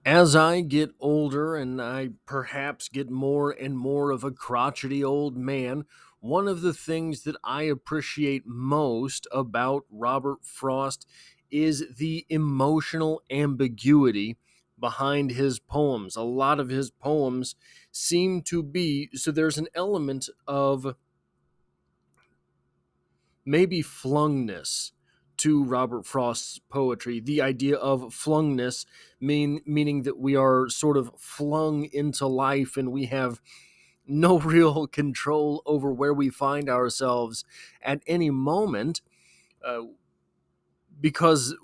As I get older and I perhaps get more and more of a crotchety old man, one of the things that I appreciate most about Robert Frost is the emotional ambiguity behind his poems. A lot of his poems seem to be so there's an element of maybe flungness to Robert Frost's poetry. The idea of flungness meaning that we are sort of flung into life and we have no real control over where we find ourselves at any moment, uh, because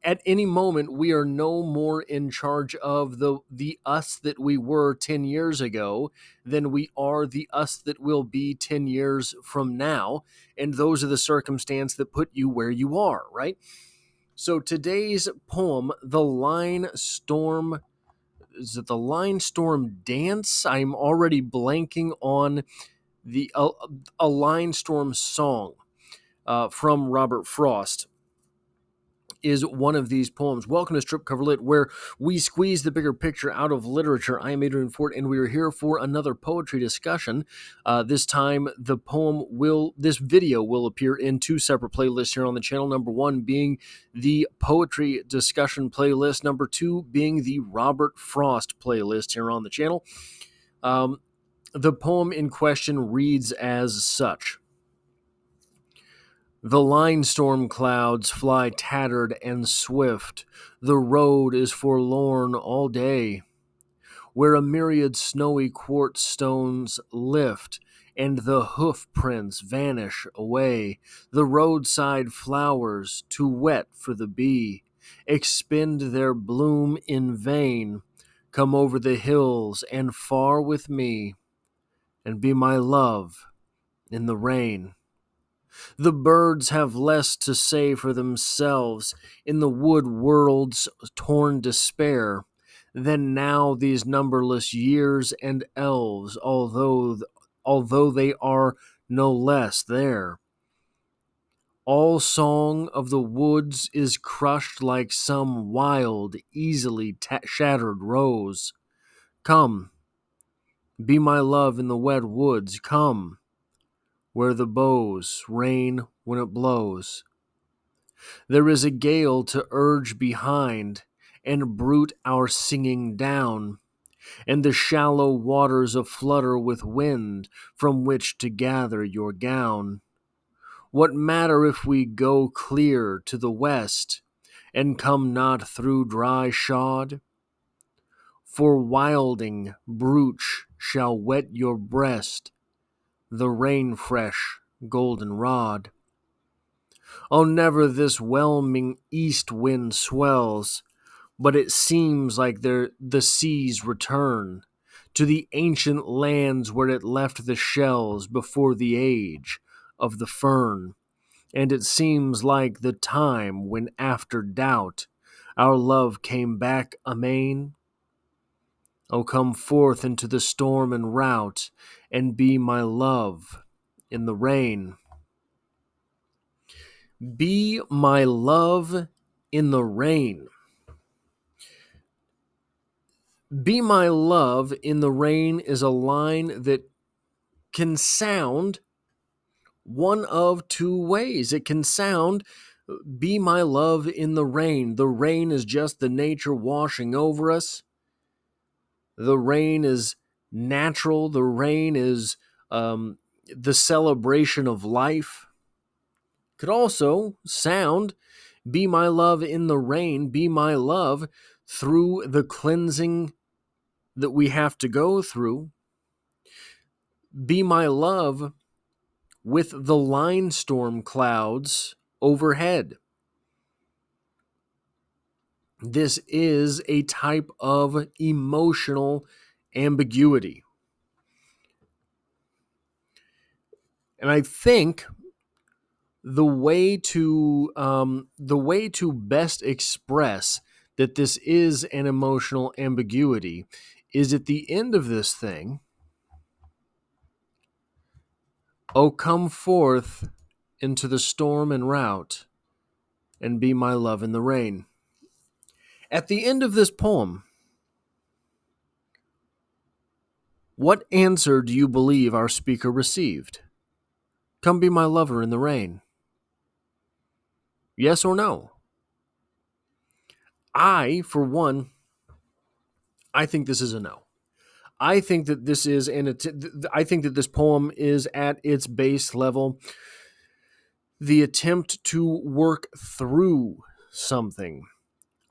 at any moment we are no more in charge of the us that we were 10 years ago than we are the us that will be 10 years from now, and those are the circumstances that put you where you are, right? So today's poem, the line storm, is it the line storm dance? I'm already blanking on the a line storm song from Robert Frost is one of these poems. Welcome to Strip Cover Lit, where we squeeze the bigger picture out of literature. I am Adrian Fort, and we are here for another poetry discussion. This time, this video will appear in two separate playlists here on the channel. Number one being the poetry discussion playlist. Number two being the Robert Frost playlist here on the channel. The poem in question reads as such. The line storm clouds fly tattered and swift. The road is forlorn all day, where a myriad snowy quartz stones lift, and the hoof prints vanish away. The roadside flowers, too wet for the bee, expend their bloom in vain. Come over the hills and far with me, and be my love in the rain. The birds have less to say for themselves in the wood world's torn despair than now these numberless years and elves, although they are no less there. All song of the woods is crushed like some wild, easily shattered rose. Come, be my love in the wet woods, come, where the boughs rain when it blows. There is a gale to urge behind and bruit our singing down, and the shallow waters aflutter with wind from which to gather your gown. What matter if we go clear to the west and come not through dry shod? For wilding brooch shall wet your breast, the rain-fresh goldenrod. Oh, never this whelming east wind swells, but it seems like the seas return to the ancient lands where it left the shells before the age of the fern. And it seems like the time when after doubt our love came back amain. Oh, come forth into the storm and rout, and be my love in the rain. Be my love in the rain. Be my love in the rain is a line that can sound one of two ways. It can sound, be my love in the rain. The rain is just the nature washing over us. The rain is natural. The rain is the celebration of life. Could also sound, be my love in the rain, be my love through the cleansing that we have to go through. Be my love with the line storm clouds overhead. This is a type of emotional ambiguity. And I think the way to best express that this is an emotional ambiguity is at the end of this thing. Oh, come forth into the storm and rout, and be my love in the rain. At the end of this poem, What answer do you believe our speaker received? Come be my lover in the rain. Yes or no? I, for one, I think this is a no. I think that this is I think that this poem is at its base level the attempt to work through something.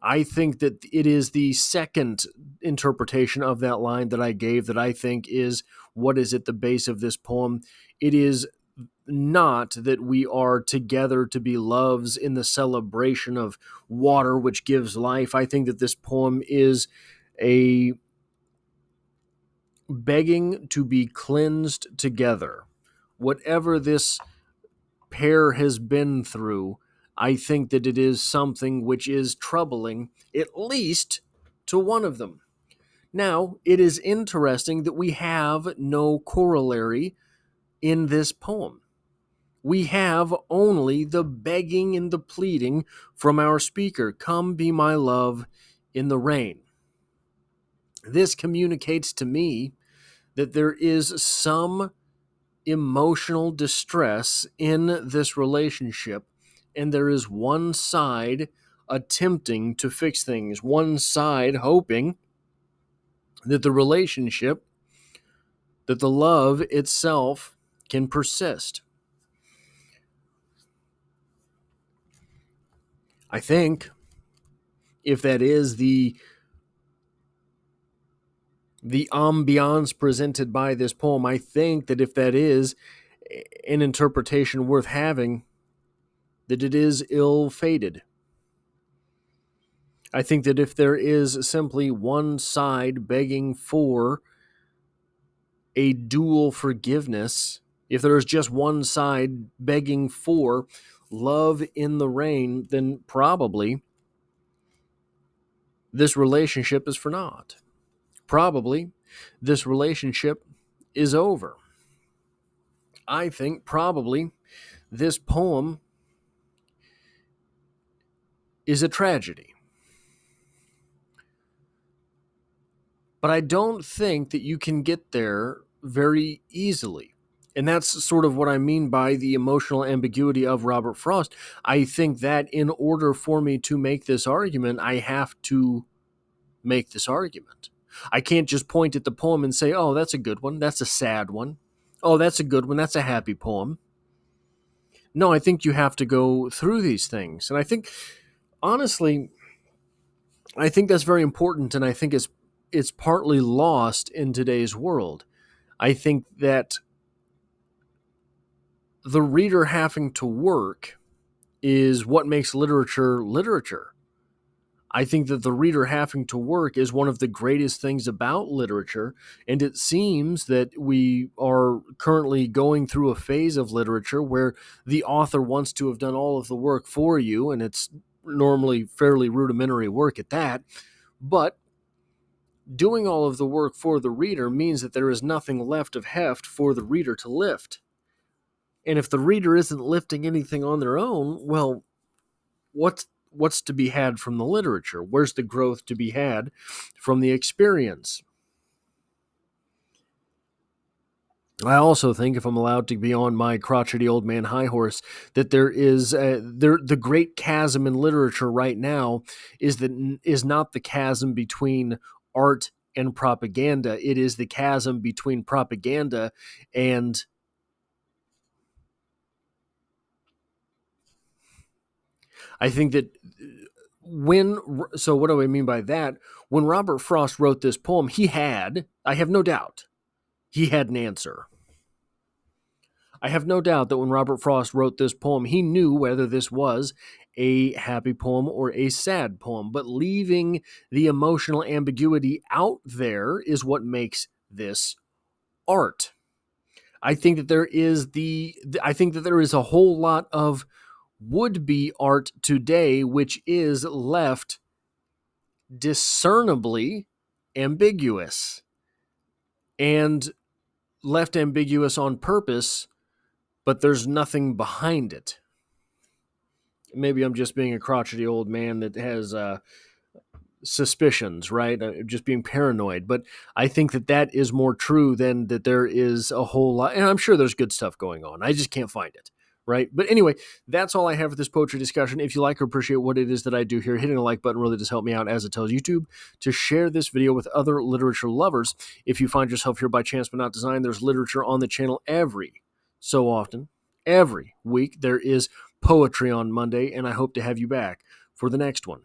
I think that it is the second interpretation of that line that I gave that I think is what is at the base of this poem. It is not that we are together to be loves in the celebration of water which gives life. I think that this poem is a begging to be cleansed together. Whatever this pair has been through, I think that it is something which is troubling, at least to one of them. Now, it is interesting that we have no corollary in this poem. We have only the begging and the pleading from our speaker, come be my love in the rain. This communicates to me that there is some emotional distress in this relationship, and there is one side attempting to fix things, one side hoping that the relationship, that the love itself can persist. I think if that is the ambiance presented by this poem, I think that if that is an interpretation worth having, that it is ill-fated. I think that if there is simply one side begging for a dual forgiveness, if there is just one side begging for love in the rain, then probably this relationship is for naught. Probably this relationship is over. I think probably this poem is a tragedy. But I don't think that you can get there very easily. And that's sort of what I mean by the emotional ambiguity of Robert Frost. I think that in order for me to make this argument, I have to make this argument. I can't just point at the poem and say, oh, that's a good one. That's a sad one. Oh, that's a good one. That's a happy poem. No, I think you have to go through these things. And I think, honestly, I think that's very important. And I think it's partly lost in today's world. I think that the reader having to work is what makes literature literature. I think that the reader having to work is one of the greatest things about literature, and it seems that we are currently going through a phase of literature where the author wants to have done all of the work for you, and it's normally fairly rudimentary work at that, but doing all of the work for the reader means that there is nothing left of heft for the reader to lift. And if the reader isn't lifting anything on their own, well, what's to be had from the literature? Where's the growth to be had from the experience? I also think, if I'm allowed to be on my crotchety old man high horse, that there is the great chasm in literature right now is not the chasm between art and propaganda. It is the chasm between propaganda and I think that so what do I mean by that? When Robert Frost wrote this poem, I have no doubt, he had an answer. I have no doubt that when Robert Frost wrote this poem, he knew whether this was a happy poem or a sad poem, but leaving the emotional ambiguity out there is what makes this art. I think that there is a whole lot of would-be art today which is left discernibly ambiguous and left ambiguous on purpose, but there's nothing behind it. Maybe I'm just being a crotchety old man that has suspicions, right? Just being paranoid. But I think that that is more true than that there is a whole lot. And I'm sure there's good stuff going on. I just can't find it, right? But anyway, that's all I have for this poetry discussion. If you like or appreciate what it is that I do here, hitting the like button really does help me out, as it tells YouTube to share this video with other literature lovers. If you find yourself here by chance but not design, there's literature on the channel every so often. Every week there is poetry on Monday, and I hope to have you back for the next one.